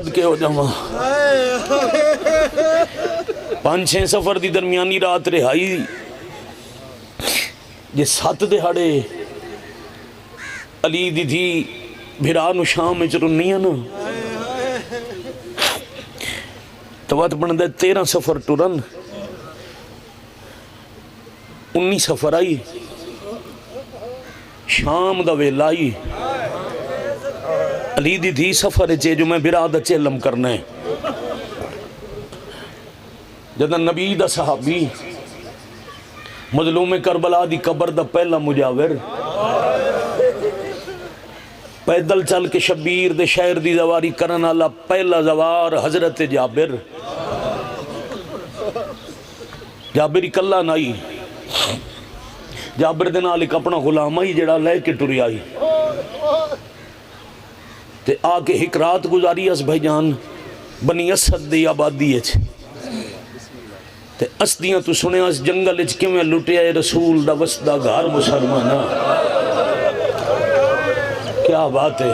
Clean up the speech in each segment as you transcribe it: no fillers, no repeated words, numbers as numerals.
صدقے ہو جاواں 5-6 سفر دی درمیانی رات رہائی جے 7 دہاڑے علی دی تھی بھرا نو شام میں چرنی ہے نا تو وقت بندے 13 سفر ٹرن 19 سفر آئی شام دا ویلا آئی علی دی تھی سفر چے جو میں بھرا دا چیلم کرنا ہے جدہ نبی دا صحابی مظلوم کربلا دی قبر دا پہلا مجاور پیدل چل کے شبیر دے شہر دی زواری کرن والا پہلا زوار حضرت جابر جابر اکلا نائی جابر دے نال ایک اپنا غلام آئی جڑا لے کے ٹری آئی تے آ کے ایک رات گزاری اس بھائی جان بنی اسد دی آبادی ہے تے اسدیاں تو سنے اس جنگل اچ کیویں لٹیا رسول دا وسدا گھر مسلماناں کیا بات ہے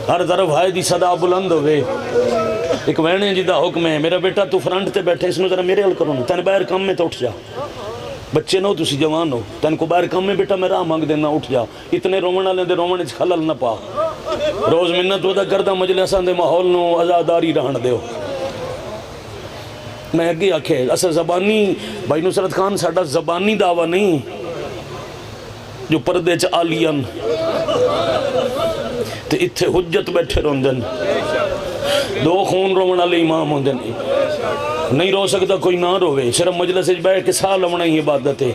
ہر طرف ہائے دی صدا بلند ہوئے ایک وینے جی دا حکم ہے میرا بیٹا تو فرنٹ تے بیٹھے اس نے ذرا میرے حل کرو تین باہر کام میں تو اٹھ جا بچے نہ ہو تسی جوان ہو تین کو باہر کام میں بیٹا میں راہ مانگ دینا اٹھ جا اتنے رومن والے دے رومن اچ خلل نہ پا روز منت ودا کردہ مجلساں دے ماحول نو آزاداری رہن دیو میں اگے آکھے اصل زبانی بھائی نصرت خان ساڑھا زبانی دعویٰ نہیں جو پردے چ آلین تے اتھے حجت بیٹھے روندن 2 خون رومن والے امام ہوندن نہیں رو سکتا کوئی نہ روے صرف مجلس اچ بیٹھ کے سال لونا ہی عبادت ہے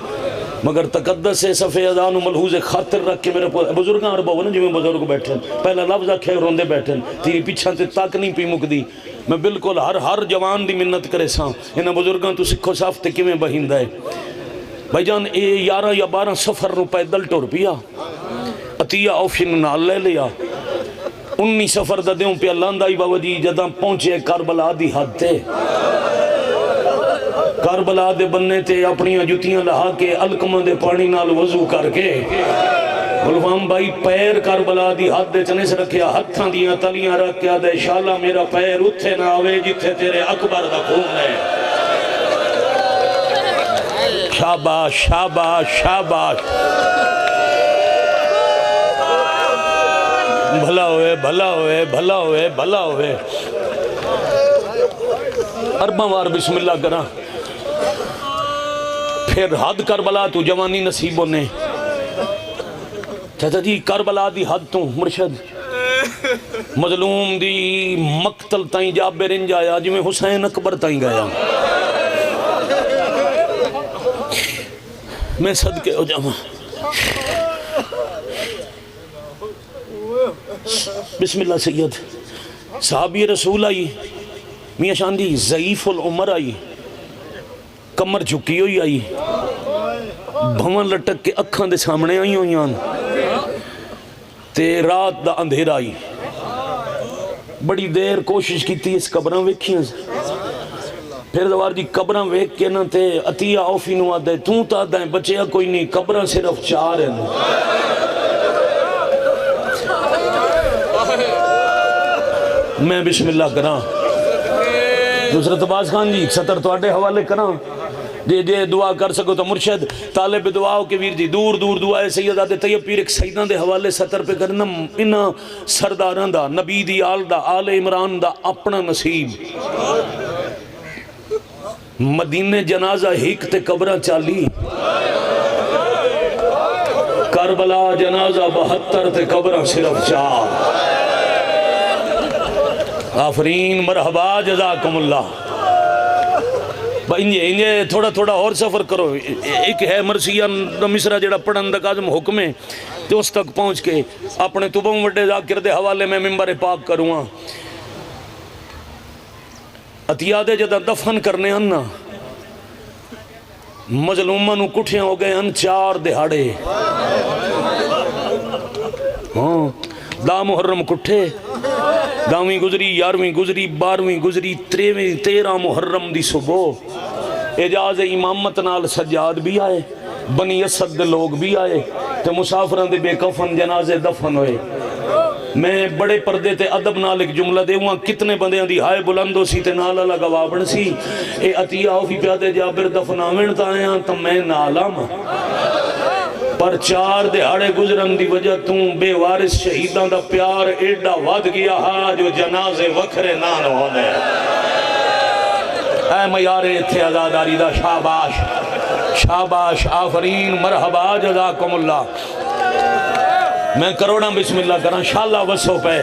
مگر تقدس سے صفحے اذان و ملحوظ خاطر رکھ کے میرے بزرگاں عربہ نا جو میں بزرگ بیٹھن پہلا لفظ آکھے روندے بیٹھن تیری پیچھا تے تاک نہیں پی مک دی میں بالکل ہر جوان دی منت کرے ساں انہاں بزرگاں تو سکھو صاف تے کیویں بہندہ ہے بھائی جان 11 یا 12 سفر نو پیدل ٹور پیا عطیہ اوفین نال لے لیا 19 سفر دا دیوں پہ اللہ اندائی باوجی جداں پہنچے کربلا دی حد تے کربلا دے بننے تے اپنی جتیاں لہا کے الکمہ دے پانی نال وضو کر کے غلام بھائی پیر کربلا دی حد دے چنے سے رکھیا ہتھاں دیاں تلیاں رکھیا دے شالا میرا پیر اتھے نہ آوے جتھے تیرے اکبر دا خون ہے شاباش شاباش شاباش بھلا ہوئے بھلا ہوئے بھلا ہوئے بھلا ہوئے ارباں وار بسم اللہ کرا پھر حد کربلا تو جوانی نصیبوں نے چاچا جی کربلا دی حد تو مرشد مظلوم دی مقتل تائیں جابر انج آیا جی میں حسین اکبر تائیں گیا میں صدقے ہو جاؤں بسم اللہ سید صحابی رسول آئی میاں شاندی ضعیف العمر آئی کمر جھکی ہوئی آئی بھون لٹک کے اکھاں دے سامنے آئی ہوئیاں تے رات دا اندھیر آئی بڑی دیر کوشش کی تھی اس قبران ویکھیاں پھر دوار جی قبران ویکھ کے نہ تے عطیہ اوفی نو آدھے توں تا دائیں بچیا کوئی نہیں قبران صرف 4 ہیں میں بسم اللہ کران نصرت عباس خان جی سطر توڑے حوالے کران جے دعا کر سکو تو مرشد طالب دعاؤں کے ویر جی دور دور دعائے سیدہ دے طیب پیر ایک سیدان دے حوالے سطر پہ کرنا انہا سرداران دا نبی دی آل دا آل عمران دا اپنا نصیب مدینہ جنازہ ہک تے قبرہ چالی کربلا جنازہ 72 تے قبرہ صرف 4 آفرین مرحبا جزاکم اللہ انجھے تھوڑا تھوڑا اور سفر کرو ایک ہے مرثیہ مصرہ جڑا پڑھن دا کاظم حکم ہے تو اس تک پہنچ کے اپنے تبوں وڈے ذاکر دے حوالے میں ممبر پاک کروں عطیادے جدہ دفن کرنے اننا مظلومہ نو کٹھیاں ہو گئے ان 4 دہاڑے ہاں دا محرم کٹھے 10ویں گزری 11ویں گزری 12ویں گزری 13 محرم دی صبح اجاز امامت نال سجاد بھی آئے بنی اسد دے لوگ بھی آئے تے مسافران دے بے کفن جنازے دفن ہوئے میں بڑے پردے تے ادب نال ایک جملہ دے ہوا کتنے بندیاں دی ہائے بلندو سی تے نالا لگا بن سی اے عطیہ آفی پیادے جابر دفناوین تا آیا تو میں نالام پر 4 دہاڑے گزرن دی وجہ توں بے وارث شہیدان دا پیار ایڈا ود گیا ہا جو جنازے وکھرے نان ہونے اے میارے تھے عزاداری دا شاباش شاباش آفرین مرحبا جزاکم اللہ میں کروڑا بسم اللہ کرا شاءاللہ وسو پہ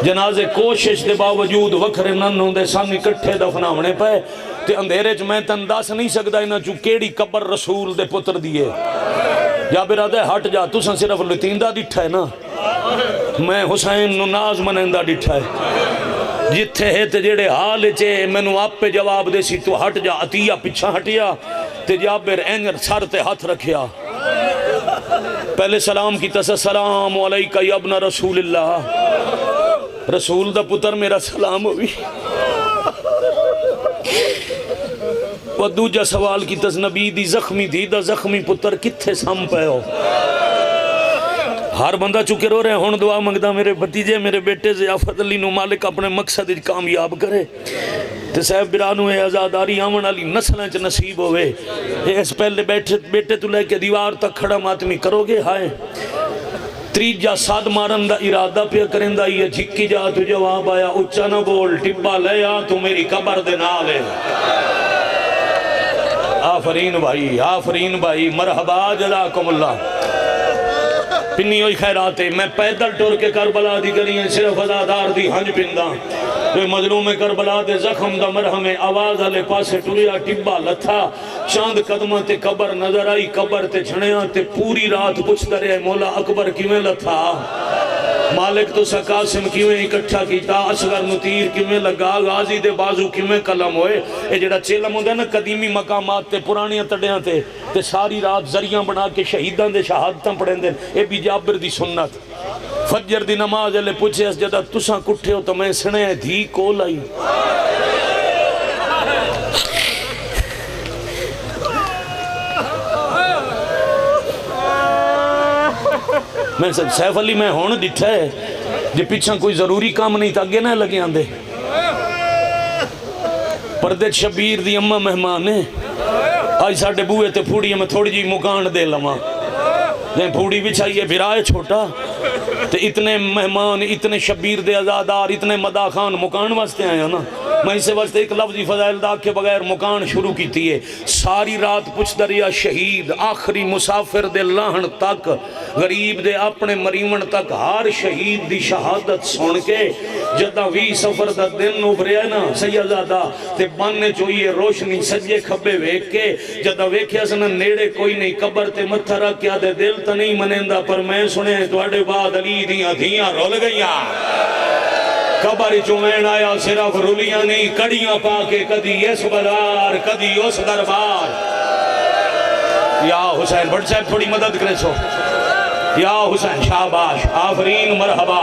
جنازے کوشش دے باوجود وکھرے نن ہوندے سامنے کٹھے دفناونے پہ تے اندھیرے چ میں تن دس نہیں سکدا انہاں چوں کیڑی قبر رسول دے پتر دیے جابر آدھے ہٹ جا تساں صرف لتیندہ ڈٹھا ہے نا میں حسین نو ناز منندہ ڈٹھا ہے جتھے ہے تے جڑے حال چے میں نو آپ پہ جواب دے سی تو ہٹ جا عطیہ پچھا ہٹیا تے جابر اینجر سر تے ہاتھ رکھیا پہلے سلام کی تسا سلام علیکہ یا ابن رسول اللہ رسول دا پتر میرا سلام ہوئی وہ دوجہ سوال کی تس نبی دی زخمی دی دا زخمی پتر کتھے سام پہ ہو ہر بندہ چکے رو رہے ہون دعا منگدہ میرے بھتیجے میرے بیٹے ضیافت علی نو مالک اپنے مقصد کامیاب کرے تے صاحب برانو ہے ازاداری آمن علی نسلیں چ نصیب ہوئے اس پہلے بیٹے تو لے کے دیوار تک کھڑا ماتمی کرو گے ہائے تریجہ ساد مارن دا ارادہ پہ کریں دا یہ جھکی جا تو جواب آیا اچھا نہ بول ٹپا لے آ تو میری قبر دے نالے آفرین بھائی مرحبا جزاکم اللہ پنی ہوئی خیراتے میں پیدل ٹور کے کربلا دی گلیاں صرف ازادار دی ہنج پندہ کوئی مظلوم کربلا دے زخم دا مرہم آواز علی پاسے ٹوریا ٹبا لتھا چاند قدمہ تے قبر نظر آئی قبر تے جھڑیاں تے پوری رات پوچھ درے مولا اکبر کیویں لتھا مالک تو سکاسم کیویں اکٹھا کیتا اصغر نتیر کیویں لگا غازی دے بازو کیویں قلم ہوئے اے جڑا چیلم ہوندے نا قدیمی مقامات تے پرانیاں تڑیاں تے ساری رات ذریعہ بنا کے شہیدان دے شہادتاں پڑھیں دیں اے بھی جابر دی سنت فجر دی نماز علیہ پوچھے اس جدہ تساں کٹھے ہو تو میں سنے دھی کول آئی میں سیف علی میں ہون ڈٹھا ہے جی پیچھا کوئی ضروری کام نہیں تھا گے نہ لگے آندے پردے شبیر دی اممہ مہمان ہے آج ساڑھے بوئے تے پھوڑی میں تھوڑی جی مکان دے لما جائیں پھوڑی بھی چاہیے بھرائے چھوٹا تے اتنے مہمان اتنے شبیر دے ازادار اتنے مدہ خان مکان واسطے آیا نا میں اسے واسطے ایک لفظی فضائل دا کے بغیر مکان شروع کی تھی ہے ساری رات پچھ دریا شہید آخری مسافر دے لہن تک غریب دے اپنے مریمن تک ہر شہید دی شہادت سن کے جدہ وی سفر دا دن ابھرے ہے نا سیدادہ تے باننے چوئیے روشنی سجے کھبے ویک کے جدہ ویکھے اسنا نیڑے کوئی نہیں قبر تے متھرہ کیا دے دل تا نہیں منندہ پر میں سنے تو اڑے بعد علی دیاں دھیاں رول گئیاں قبر چومین آیا صرف رولیاں نہیں کڑیاں پا کے کدی اس بازار کدی اس دربار یا حسین بڑھ صاحب تھوڑی مدد کرے سو یا حسین شاباش آفرین مرحبا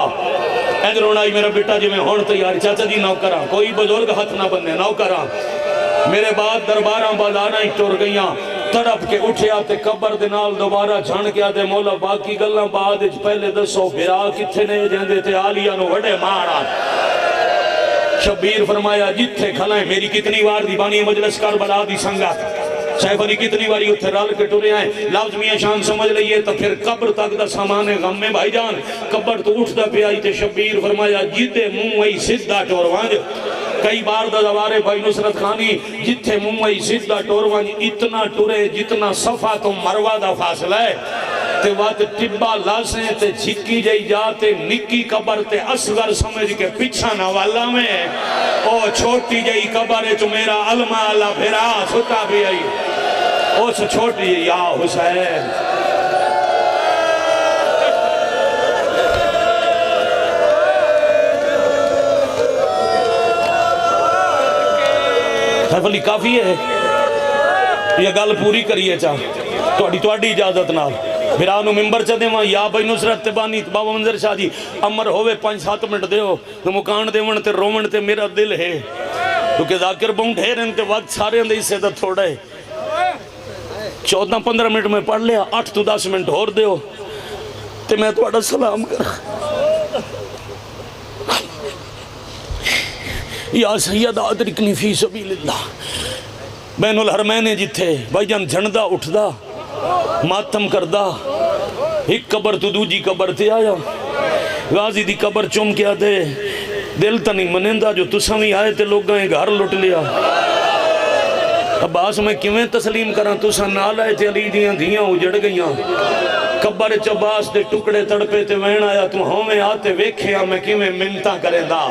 ادھر ہونائی میرا بیٹا جی میں ہون تیاری چاچا جی نوکرہ کوئی بزرگ ہاتھ نہ بننے نوکرہ میرے بعد درباراں بازاراں ہی ٹور گئیاں تڑپ کے اٹھے آتے قبر دنال دوبارہ جھان کے آتے مولا باقی گلنا بعد پہلے دسو بھرا کتھے نے جہندے تے آلیاں نو وڑے مارا شبیر فرمایا جتھے کھلائیں میری کتنی وار دی بانی مجلس کربلا دی سنگت سیف علی کتنی واری اتھے رال کے ٹورے آئیں لفظ میاں شان سمجھ لئیے تو پھر قبر تک دا سامان غم میں بھائی جان قبر تو اٹھ دا پہ آئی تے شبیر فرمایا جیتے منہ وہی سدھا ٹور وانج کئی بار دا دوارے بھائی نصرت خانی جتھے منہ وہی سدھا ٹور وانج اتنا ٹورے جتنا صفحہ تو مروہ دا فاصلہ ہے تے وات ٹبا لاسیں تے جھکی جائی جاتے نکی قبر تے اصغر سمجھ کے پچھا نوالا میں او چھوٹی جائی قبر ہے جو میرا علمہ اللہ بھرا ستا بھی آئی او سے چھوٹی یا حسین سیف علی کافی ہے یہ گل پوری کریے چاہ توڑی اجازت نال بھرانو ممبر چا دیواں یا بھائی نصرت تبانی بابا منظر شاہ جی امر ہوئے 5-7 منٹ دیو تو مکان دیون تے رومن تے میرا دل ہے کیونکہ ذاکر بونٹ ہے رہن تے وقت سارے اندے اسے دا تھوڑا ہے 14-15 منٹ میں پڑھ لیا 8-10 منٹ اور دیو تے میں توڑا سلام کر یا سید ادرکنی فی سبیل اللہ بین الحرمین جتھے بھائی جان جھنڈا اٹھدا ماتم کردا ایک قبر تو دوجی قبر تے آیا غازی دی قبر چوم کے آدھے دل تا نہیں منندہ جو تساں بھی آئے تے لوگ گئے گھر لٹ لیا عباس میں کیویں تسلیم کران تساں نال آئے تے علی دیاں دھیاں اجڑ گئیاں قبر عباس دے ٹکڑے تڑپے تے وین آیا تو ہمیں آتے ویکھیا میں کیویں منتاں کریں دا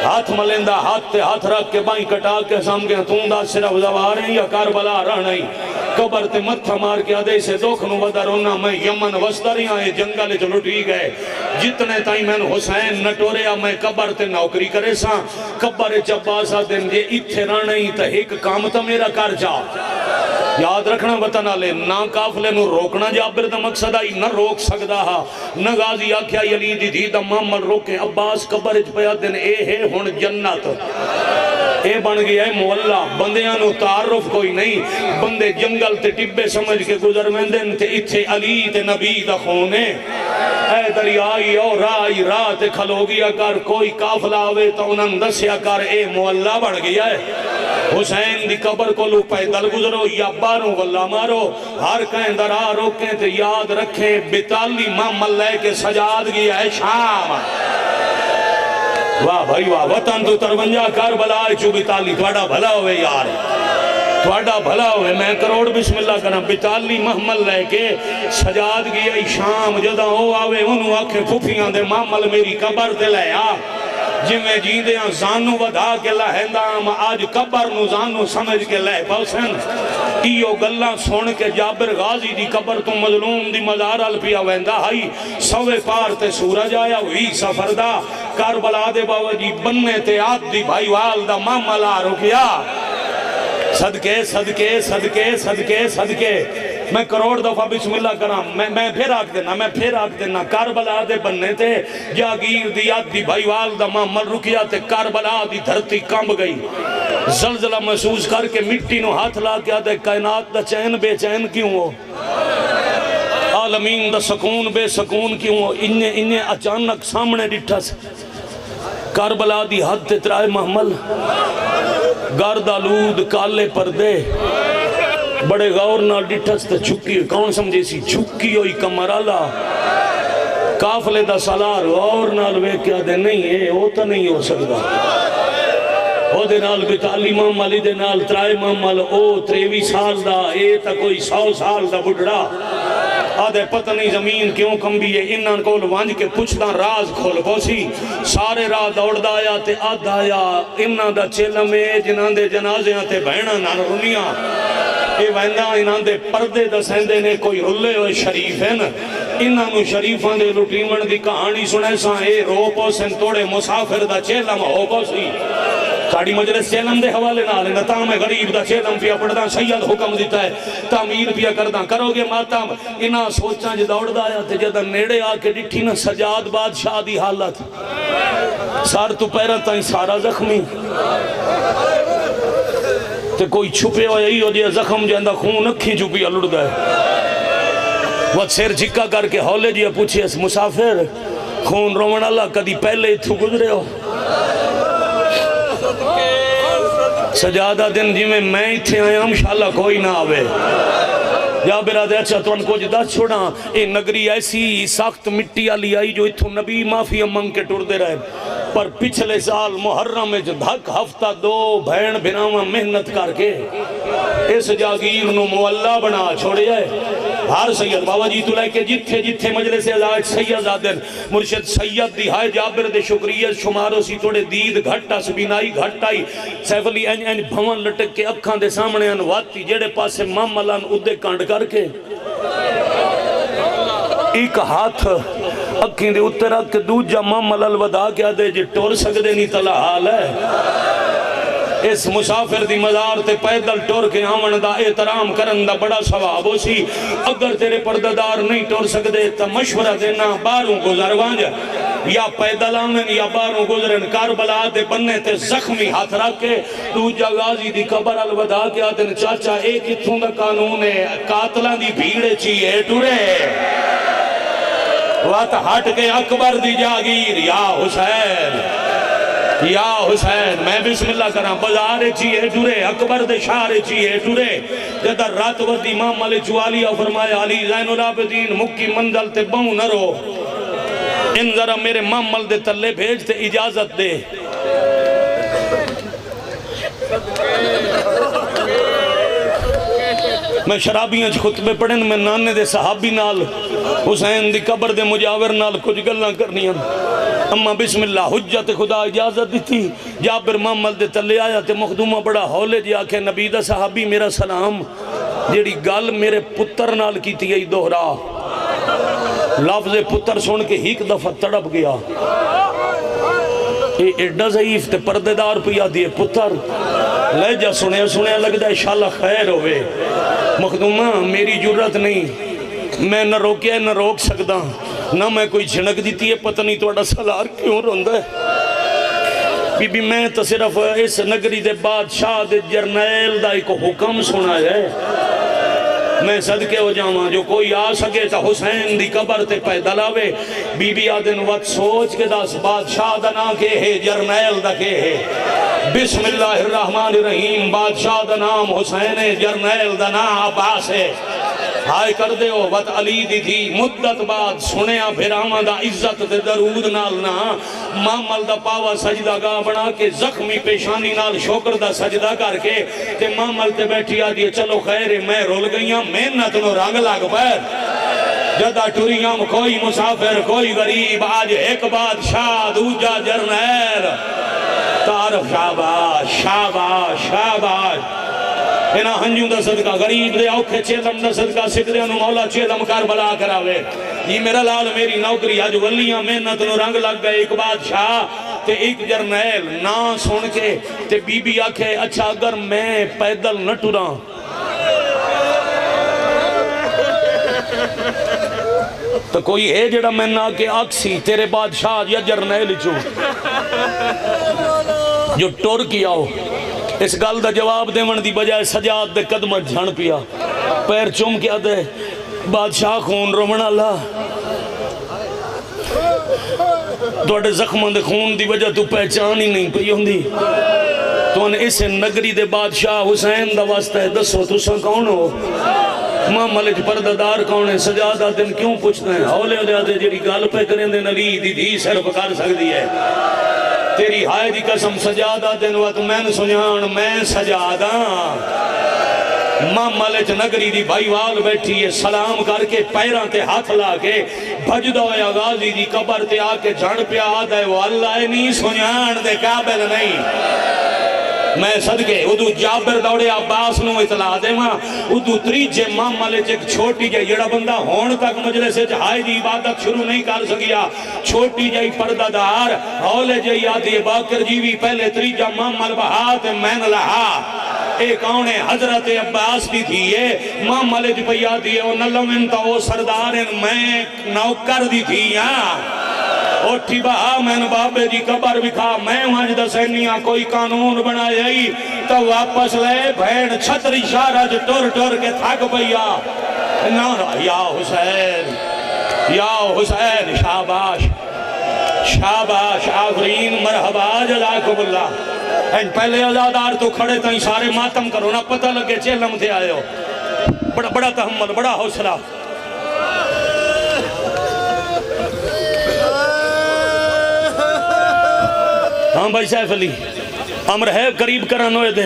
ہاتھ ملندہ ہاتھ تے ہاتھ رکھ کے بائیں کٹا کے سام گیا توں دا صرف زواریں یا کاربلا رہنائی قبر تے متھا مار کے آدھے سے دوکھ نو ودا رونا میں یمن وستری آئے جنگل چلو ٹی گئے جتنے تائیں میں حسین نٹوریا میں قبر تے نوکری کرے ساں قبر عباس دن جے اتھے رہنائی تا ایک کام تا میرا کر جا یاد رکھنا وطن آلے نہ قافلے نو روکنا جابر دا مقصد آئی نہ روک سکدا ہا نہ غازی آکھیا یلی دی دی دا محمد روکے عباس قبر پیا دن اے ہے ہن جنت اے بن گیا ہے مولا بندیاں نو تعارف کوئی نہیں بندے جنگل تے ٹبے سمجھ کے گزر مندن تے اتھے علی تے نبی دا خونے اے دریائی اور راہ تے کھلو گیا کر کوئی قافلہ آوے تو انہاں دسیا کر اے مولا بڑھ گیا ہے حسین دی قبر کو لو پیدل گزرو یا باروں واللہ مارو ہر کہیں درہ روکیں تے یاد رکھیں بتالی محمد لے کے سجاد گیا ہے شام واہ بھائی واہ وطن تو ترونجا کربلا چو بتالی تھوڑا بھلا ہوئے یار تھوڑا بھلا ہوئے میں کروڑ بسم اللہ کرنا بتالی محمد لے کے سجاد گیا ہے شام جدہ ہو آوے انہوں آکھے پھوپیاں دے محمد میری قبر دے لے آ جی میں جیندیاں زانو ودا کے لہندام آج قبر نو زانو سمجھ کے لے پوسن ایو گلہ سون کے جابر غازی دی قبر تو مظلوم دی مزار الپیا ویندہ ہائی سوے پار تے سورج آیا ہوئی سفر دا کربلا دے باوجی بننے تے آت دی بھائی والدہ ماملا رکیا صدقے صدقے صدقے صدقے صدقے میں کروڑ دفعہ بسم اللہ کرام میں پھر آکھ دینا کربلا دے بننے تے جاگیر دی آت دی بھائی والدہ محمد رکیا تے کربلا دی دھرتی کمب گئی زلزلہ محسوس کر کے مٹی نو ہاتھ لا کے آدھے کائنات دا چین بے چین کیوں ہو عالمین دا سکون بے سکون کیوں ہو انہیں اچانک سامنے ڈٹھا سے کربلا دی حد تے ترائے محمل گرد آلود کالے پردے بڑے غور نال ڈٹھس تے چھکی کون سمجھے سی چھکی ہوئی کمرالا کافلے دا سالار غور نال وے کیا دے نہیں ہے وہ تو نہیں ہو سکتا او دے نال بتالی محمل دے نال ترائے محمل او 23 سال دا اے تا کوئی 100 سال دا بڑھڑا آدھے پتہ نہیں زمین کیوں کم بھی ہے انہاں کول وانج کے پچھتا راز کھول پوسی سارے راہ دوڑ دایا تے آدھ آیا انہاں دا چیلم ہے جنہاں دے جنازے تے بہنہ نہ رنیاں اے ویندہ انہاں دے پردے دسیندے نے کوئی رلے ہوئے شریف ہیں انہاں نو شریفاں دے لٹیمن دی کہانی سنے ساں اے رو پوسن توڑے مسافر دا چیلم ہو پوسی ساڑی مجلس چیلم دے حوالے نالے نتام غریب دا چیلم پیا پڑھداں سید حکم دیتا ہے تعمیر پیا کرداں کرو گے ماتم انہاں سوچاں جے دوڑ دایا تے جدہ نیڑے آکے ڈٹھی نا سجاد بادشاہ دی حالت سار تو پیرہ تائیں سارا زخمی تے کوئی چھپے ہوئے ہی ہو جے زخم جاندہ خون اکھی چھپی لڑ گئے وہ سیر چکا کر کے ہولے جی پوچھے اس مسافر خون رومن اللہ کدی پہلے اتھو گزرے ہو سجادہ دن جی میں اتھے آیا انشاءاللہ کوئی نہ آوے جابر آدھے اچھا تو ان کو جدا چھوڑا اے نگری ایسی سخت مٹی آلی آئی جو اتھو نبی معافی امنگ کے ٹور دے رہے پر پچھلے سال محرم میں جو دھک ہفتہ 2 بھین بھناوہ محنت کر کے اس جاگیر نو مولا بنا چھوڑے جائے ہر سید بابا جی تو لے کے جتھے جتھے مجلس ازاج سید آدن مرشد سید دی ہائے جابر دے شکریت شمارو سی توڑے دید گھٹا سبینائی گھٹائی سیف علی این بھون لٹک کے اکھاں دے سامنے انواتی جیڑے پاسے ماملان ادھے کانڈ کر کے ایک ہاتھ اکھیں دے اتر رکھ کے دوجہ مامل الوداع کیا دے جی ٹور سکدے نہیں تلا حال ہے اس مسافر دی مزار تے پیدل ٹور کے آمن دا احترام کرن دا بڑا ثواب ہو سی اگر تیرے پرددار نہیں ٹور سکدے تا مشورہ دینا باروں گزر وانج یا پیدل آمن یا باروں گزرن کربلا دے بننے تے زخمی ہاتھ رکھ کے دوجہ غازی دی قبر الوداع کیا دن چاچا ایک اتھوں دا قانون ہے قاتلان دی بھیڑے چیئے ٹورے وات ہٹ کے اکبر دی جاگیر یا حسین یا حسین میں بسم اللہ کرا بازار چیئے ٹورے اکبر دے شہر چیئے ٹورے جدر رات وردی امام علی چوالیا فرمایا علی زین العابدین مکی منزل تے بہوں نہ رو ان ذرا میرے مامل دے تلے بھیج تے اجازت دے میں شرابیاں خطبے پڑھن میں نانے دے صحابی نال حسین دی قبر دے مجاور نال کچھ گلاں کرنی اما بسم اللہ حجت خدا اجازت دی تھی جابر مامل دے تلے آیا تے مخدومہ بڑا ہولے جی آکھے نبی دا صحابی میرا سلام جیڑی گل میرے پتر نال کی تھی دوہرا لفظ پتر سن کے ہیک دفعہ تڑپ گیا اے ایڈا ضعیف تے پردے دار پیا دیئے پتر لہجہ سنے لگتا ہے انشاءاللہ خیر ہوئے مخدومہ میری جرت نہیں میں نہ روکیا نہ روک سکتا نہ میں کوئی جھنک دیتی ہے پتہ نہیں توڑا سالار کیوں روندہ ہے بی بی میں تو صرف اس نگری دے بادشاہ دے جرنیل دا ایک حکم سنا ہے میں صدقے ہو جاواں جو کوئی آ سکے تا حسین دی قبر تے پیدل آوے بی بی آدن وقت سوچ کے داس بادشاہ دا نا کے ہے جرنیل دا کے ہے بسم اللہ الرحمن الرحیم بادشاہ دا نام حسین ہے جرنیل دا نام عباس ہے ہائے کر دے ہو وقت علی دی تھی مدت بعد سنیا بھیراما دا عزت دے درود نالنا مامل دا پاوا سجدہ گاہ بنا کے زخمی پیشانی نال شوکر دا سجدہ کر کے تے مامل تے بیٹھی آدھی چلو خیر میں رول گئیاں محنت نو رنگ لگ پیر جدہ ٹوریاں کوئی مسافر کوئی غریب آج ایک بادشاہ دوجہ جرنیل تعارف شاباش شاباش شاباش اینا ہنجوں دا صدقہ غریب دے اوکھے چیلم دا صدقہ سکھ دے انہوں مولا چیلم کربلا کراوے یہ میرا لال میری نوکری آج ولیاں محنت نو رنگ لگ گئے ایک بادشاہ تے ایک جرنیل نا سن کے تے بی بی آکھے اچھا اگر میں پیدل نہ ٹوراں تو کوئی ہے جڑا میں نہ کہ آکسی تیرے بادشاہ یا جرنیل چو جو ٹور کیا ہو اس گل دا جواب دے من دی بجائے سجاد دے قدم جھن پیا پیر چوم کیا دے بادشاہ خون رومن اللہ دوڑے زخمان دے خون دی وجہ تو پہچان ہی نہیں پئی ہوندی تو ان اس نگری دے بادشاہ حسین دا واسطہ ہے دسو تو سا کون ہو ماں ملک پرددار کون ہے سجادہ دن کیوں پوچھتے ہیں ہولے ہو جاتے جیڑی گال پہ کریں دے نلی دی دی سر پکار سکتی ہے تیری ہائے دی قسم سجادہ دن وقت میں سنیان میں سجادہ ماں ملک نگری دی بھائی وال بیٹھی ہے سلام کر کے پیران تے ہاتھ لا کے بھجدہ یا غازی دی قبر تے آکے جھڑ پہ آدھا ہے وہ اللہ نہیں سنیان دے قابل نہیں میں صدقے ادھو جابر دوڑے عباس نو اطلاع دے ماں ادھو تریجے ماں ملے ایک چھوٹی جائے جڑا بندہ ہون تک مجلے سے جہائی دی عبادت شروع نہیں کر سکیا چھوٹی جائے پردہ دار ہولے جائے آدھی باکر جیوی پہلے تریجہ ماں مل بہات مین لہا ایک آنے حضرت عباس دی تھی ماں ملے پہ آدھی ہے وہ نلمن تا وہ سردارن میں نوکر دی تھی اوٹھی بہا میں نے بابے دی قبر بکھا میں وہاں جدہ سینیاں کوئی قانون بنائے ہی تو واپس لے بھین چھتری شارج ٹور ٹور کے تھک پیا یا حسین شاباش شاباش آفرین مرحبا جزاکم اللہ این پہلے ازادار تو کھڑے تائیں سارے ماتم کرو نا پتہ لگے چیلم تھے آئے ہو بڑا تحمل بڑا حوصلہ ہاں بھائی سیف علی امر ہے قریب کران ہوئے دے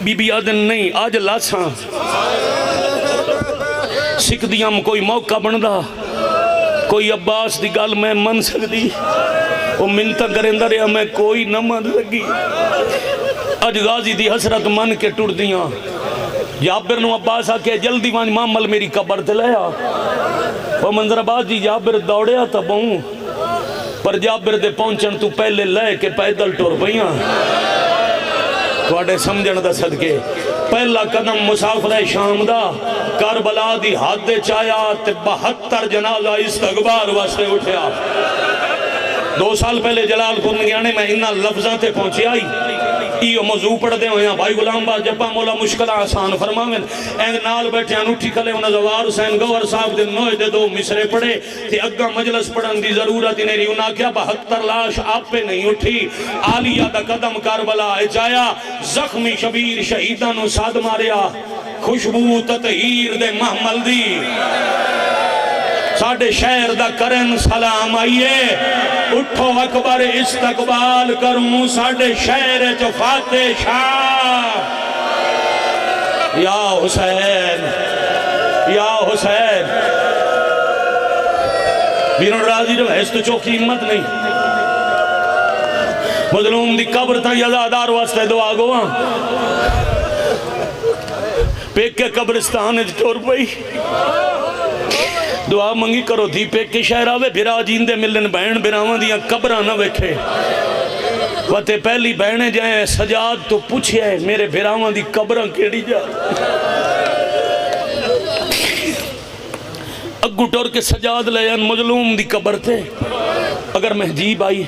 بی بی آدن نہیں آج لاساں سکھ دیاں کوئی موقع بندہ کوئی عباس دی گال میں من سکتی وہ منتہ کرندہ رہا میں کوئی نہ من لگی آج غازی دی حسرت من کے ٹوڑ دیاں جابر نو عباس آکے جلدی وان مامل میری قبر تے لیا وہ منظر آباد جی جابر دوڑیا تا بہوں پر جابر دے پہنچن تو پہلے لے کے پیدل ٹور پہیاں توڑے سمجھن دا صدقے پہلا قدم مسافر شام دا کربلا دی حد چایا تے 72 جنازہ استغبار واسطے اٹھیا 2 سال پہلے جلال پور نگیانے میں انہا لفظاں تے پہنچی آئی یہ موضوع پڑھ دے ہوئے ہیں بھائی غلام باز جپا مولا مشکلہ آسان فرماویں اینگ نال بیٹھے ہیں اٹھی کھلے انہاں زوار حسین گوھر صاحب دے نوئے دے دو مصرے پڑھے تے اگا مجلس پڑھن دی ضرورت نہیں رہی انہاں کیا 72 لاش آپ پہ نہیں اٹھی عالیہ دا قدم کربلا جایا زخمی شبیر شہیداں نو ساد ماریا خوشبو تطہیر دے محمل دی ساڑھے شہر دا کرن سلام آئیے اٹھو اکبر استقبال کروں ساڑھے شہر جو فاتح شاہ یا حسین یا حسین بیرون راضی جو ہے اس تو چوکی ہمت نہیں مظلوم دی قبر تا یزادار واسطے دعا گواں پیک کے قبرستان ٹور پئی دعا منگی کرو تھی پیک کے شہر آوے بھرا جیندے ملن بہن بھراوان دیا قبرہ نہ ویکھے وقت پہلی بہنے جائیں سجاد تو پوچھے میرے بھراوان دی قبرہ کیڑی جا اگو ٹور کے سجاد لے ان مظلوم دی قبر تھے اگر مہجیب آئی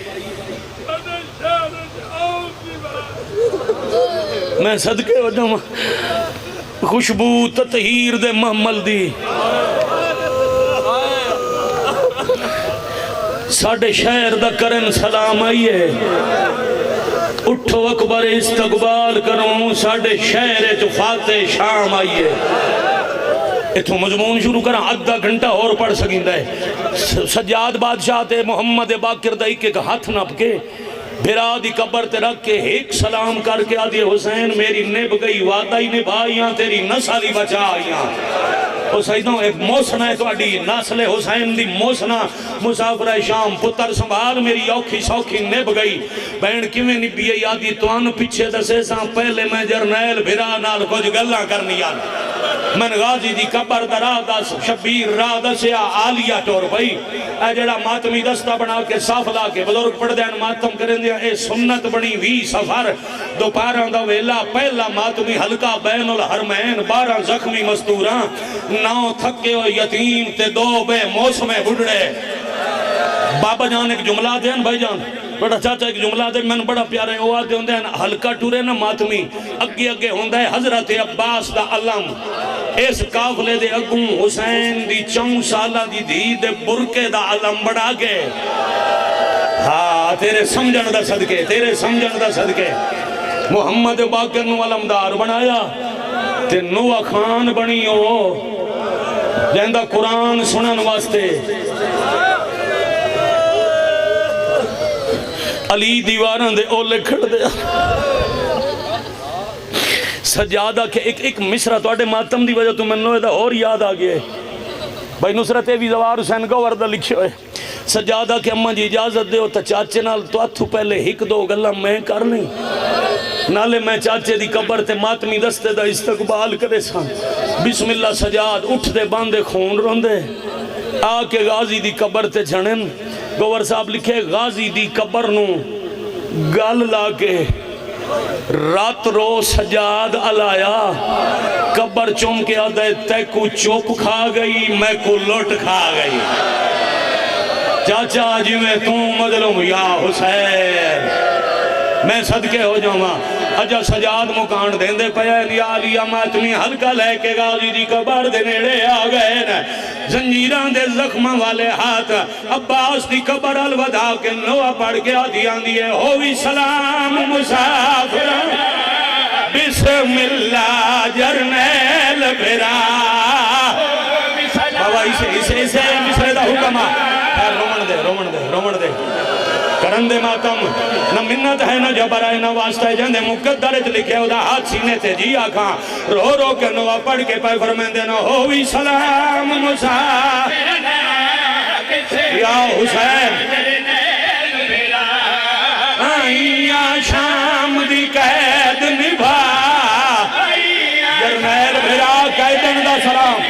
میں صدقے ہو جاؤں خوشبو تطہیر دے محمل دی ساڑھے شہر دا کرن سلام آئیے اٹھو اکبر استقبال کروں ساڑھے شہر جو فاتح شام آئیے اتھو مضمون شروع کرا آدھا گھنٹہ اور پڑھ سکیندہ ہے سجاد بادشاہ تے محمد باقر دا ایک ہاتھ نپ کے بھرا دی قبر تے رکھ کے ایک سلام کر کے آدھے حسین میری نب گئی وعدہ ہی نبھائیاں تیری نسلی بچائیاں حسینوں ایک موسنہ ہے تو اڈی نسل حسین دی موسنہ مسافر شام پتر سنبھال میری اوکھی سوکھی نب گئی بہن کیویں نبی آدھی تو ان پیچھے دسے ساں پہلے میں جرنیل بھرا نال کچھ گلہ کرنی آن من غازی دی قبر درا دس شبیر را دسیا عالیہ ٹور بھئی اے جڑا ماتمی دستہ بنا کے صاف لا کے بزرگ پڑھ دین ماتم کریں دیا اے سنت بنی وی سفر دوپہراں دا ویلا پہلا ماتمی حلقہ بین الحرمین 12 زخمی مستوراں 9 تھکے و یتیم تے 2 بے موسم بڑھڑے بابا جان ایک جملہ دین بھائی جان بڑا چاچا ایک جملہ دے میں بڑا پیارے ہوا دے ہوندے ہیں حلقہ ٹورے نا ماتمی اگے اگے ہوندہ ہے حضرت عباس دا علم اس قافلے دے اگوں حسین دی 4 سالہ دی دی دے برکے دا علم بڑھا گئے ہاں تیرے سمجھن دا صدقے تیرے سمجھن دا صدقے محمد باقر نو علمدار بنایا تے نوہ خان بنی ہو جہندہ قرآن سنن واسطے علی دیواران دے اولے کھڑ دیا سجادہ کے ایک مصرہ تو اڈے ماتم دی وجہ تو میں نوے دا اور یاد آگئے بھائی نصرت بھی زوار حسین گوھر دا لکھے ہوئے سجادہ کے اماں جی اجازت دے ہو تا چاچے نال تو اتھو پہلے ایک دو گلہ میں کر نہیں نالے میں چاچے دی قبر تے ماتمی دستے دا استقبال کرے سان بسم اللہ سجاد اٹھ دے باندے خون روندے آکے غازی دی قبر تے جھنن گوھر صاحب لکھے غازی دی قبر نو گل لا کے رات رو سجاد علایا قبر چوم کے آدھے تے کو چوپ کھا گئی میں کو لوٹ کھا گئی چاچا جی میں تو مظلوم یا حسین میں صدقے ہو جاؤں گا اجا سجاد مکان دیں دے پہن یا علیہ ماتمی حلقہ لے کے غازی دی قبر دے نیڑے آگئے نا زنجیران دے زخمہ والے ہاتھ عباس دی قبر الوداع کے نوہ پڑھ کے آدھیان دیئے ہووی سلام مسافر بسم اللہ جرنیل بھرا بابا اسے مصرے دا حکمہ رومن دے کرن دے ماتم نہ منت ہے نہ جبر ہے نہ واسطہ ہے جن دے مقدرت لکھے ہو دا ہاتھ سینے تے جی آکھاں رو رو کے نوہ پڑھ کے پائے فرمین دینا ہووی سلام مسافر یا حسین آئیا شام دی قید نبھا جرنیل بھرا قیدن دا سلام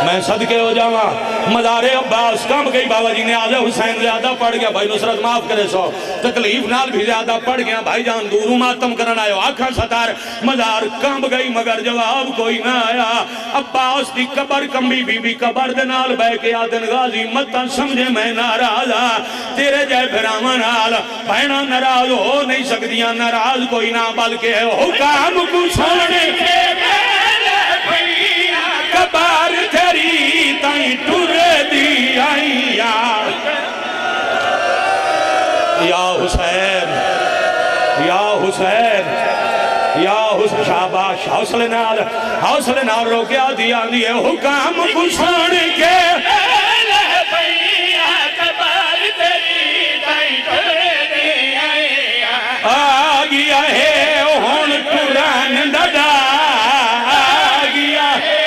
میں صدقے ہو جاواں مزار عباس کم گئی بابا جی نے آزے حسین زیادہ پڑھ گیا بھائی نصرت معاف کرے سو تکلیف نال بھی زیادہ پڑھ گیا بھائی جان دورو ماتم کرن آئے آنکھاں ستار مزار کم گئی مگر جواب کوئی نہ آیا عباس دی قبر کمبی بی بی قبر دے نال بے کے آدن غازی متا سمجھے میں ناراضا تیرے جائے پھراواں نال بہنا ناراض ہو نہیں سکدیاں ناراض کوئی نہ بلکہ حکام کو سونے کے قبر تیری تائیں ٹر دی آئی یا حسین یا حسین یا حسین شاباش حوصلے نال روکیا دیا دیئے حکام کو سونے کے آگیا ہے ہون قرآن دادا آگیا ہے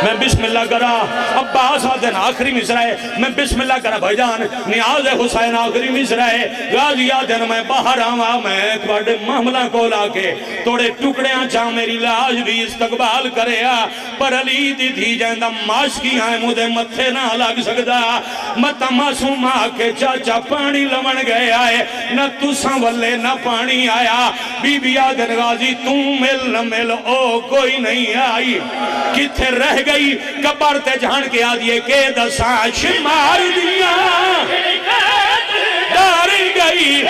میں بسم اللہ کرا عباس آدھن آخری مصرہ ہے میں بسم اللہ کرا بھائی جان نیاز حسین آخری مصرہ ہے غازی آدھن میں باہر آواں میں تھوڑے محملہ کو لاکے توڑے ٹکڑیاں چاہ میری لاج بھی استقبال کرے پر علی دی تھی جائندہ ماشکی آئے مجھے متھے نہ لگ سکتا متا معصوم آکے چاچا پانی لمن گئے آئے نہ تساں والے نہ پانی آیا بی بی آدھن غازی تم مل نہ مل او کوئی نہیں آئی کتھے رہ گئی قبر تے جھان کے آدھیے کہ دساں شمار دیا ڈار گئی